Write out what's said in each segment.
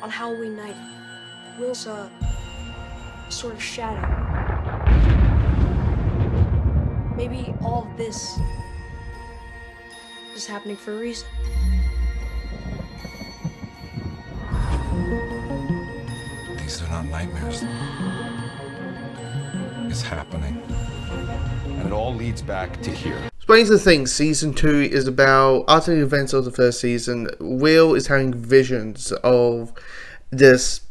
on Halloween night, Will's a sort of shadow. Maybe all of this is happening for a reason. These are not nightmares. It's happening. And it all leads back to here. Stranger Things Season 2 is about, after the events of the first season, Will is having visions of this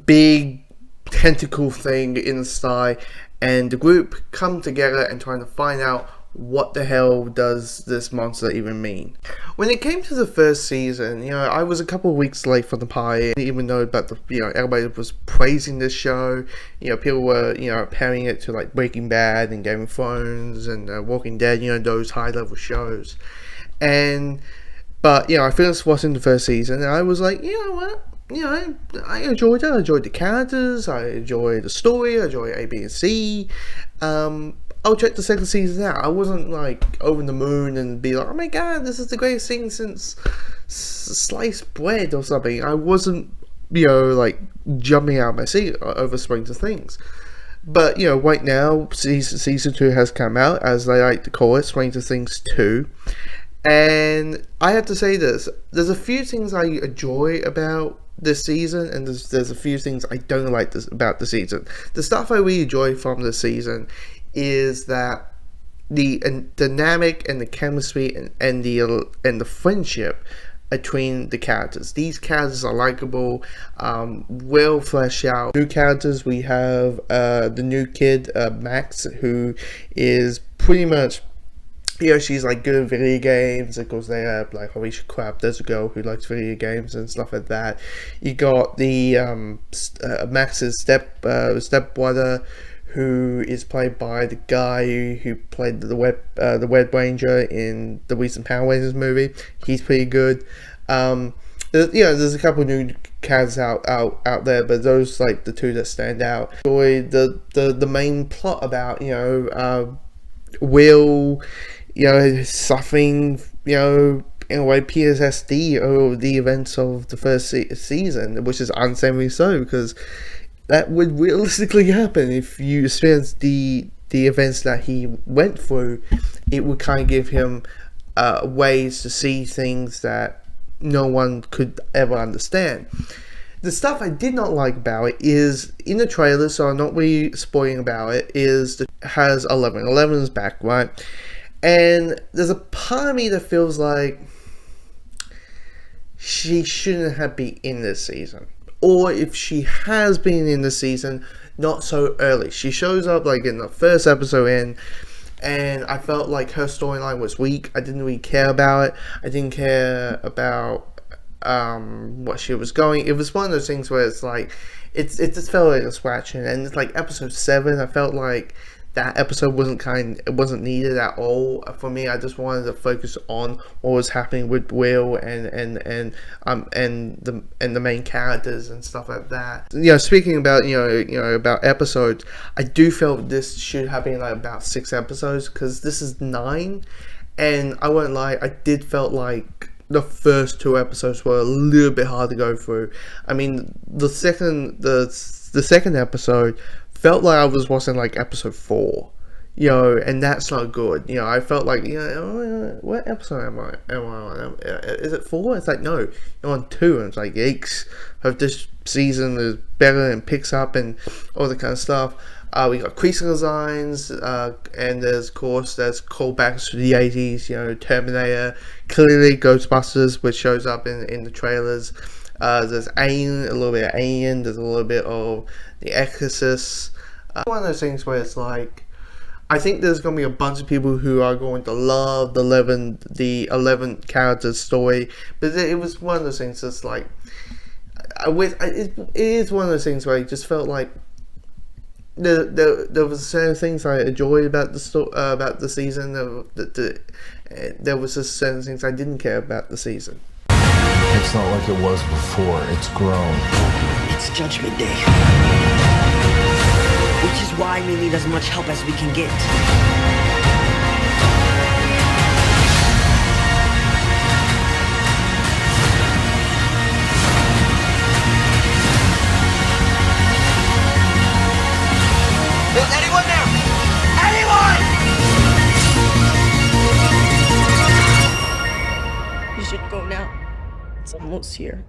big tentacle thing in the sky, and the group come together and trying to find out what the hell does this monster even mean. When it came to the first season, I was a couple of weeks late for the party, even though everybody was praising this show. People were, comparing it to like Breaking Bad and Game of Thrones and Walking Dead, those high level shows. But I finished watching the first season and I was like, you know what? I enjoyed it. I enjoyed the characters. I enjoyed the story. I enjoyed A, B, and C. I'll check the second season out. I wasn't like over the moon and be like, oh my god, this is the greatest thing since sliced bread or something. I wasn't, like jumping out of my seat over Stranger Things. But, right now, season 2 has come out, as they like to call it, Stranger Things 2. And I have to say this, there's a few things I enjoy about this season, and there's a few things I don't like about the season. The stuff I really enjoy from the season is that the dynamic and the chemistry and the friendship between the characters. These characters are likable, well fleshed out. New characters, we have the new kid, Max, who is pretty much, she's like good at video games. Of course, they have like, holy crap, there's a girl who likes video games and stuff like that. You got the Max's stepbrother, who is played by the guy who played the Red Ranger in the recent Power Rangers movie. He's pretty good. There's a couple of new characters out there, but those like the two that stand out. The main plot about Will, suffering, in a way, PTSD over the events of the first season, which is unseemly so, because that would realistically happen if you experience the events that he went through. It would kind of give him ways to see things that no one could ever understand. The stuff I did not like about it is, in the trailer, so I'm not really spoiling about it, has 11. 11 is back, right? And there's a part of me that feels like she shouldn't have been in this season. Or if she has been in the season, not so early. She shows up like in the first episode and I felt like her storyline was weak. I didn't really care about it. I didn't care about what she was going. It was one of those things where it's like, it just felt like a scratching. And it's like episode 7, I felt like that episode wasn't needed at all for me. I just wanted to focus on what was happening with Will and the main characters and stuff like that. Speaking about about episodes, I do feel this should have been like about 6 episodes, because this is 9, and I won't lie, I did felt like the first 2 episodes were a little bit hard to go through. I mean, the second episode felt like I was watching like episode 4, and that's not good. I felt like, what episode am I on? Is it 4? It's like, no, you're on 2, and it's like, yikes, hope this season is better and picks up and all that kind of stuff. We got creasing designs, and there's callbacks to the 80s, Terminator, clearly Ghostbusters, which shows up in the trailers. There's Alien, a little bit of Alien, there's a little bit of The Exorcist. One of those things where it's like, I think there's going to be a bunch of people who are going to love the 11 characters story, but it was one of those things that's like, it is one of those things where I just felt like there was certain things I enjoyed about the season. There was just certain things I didn't care about the season. It's not like it was before. It's grown. It's Judgment Day. Which is why we need as much help as we can get. should go now. It's almost here.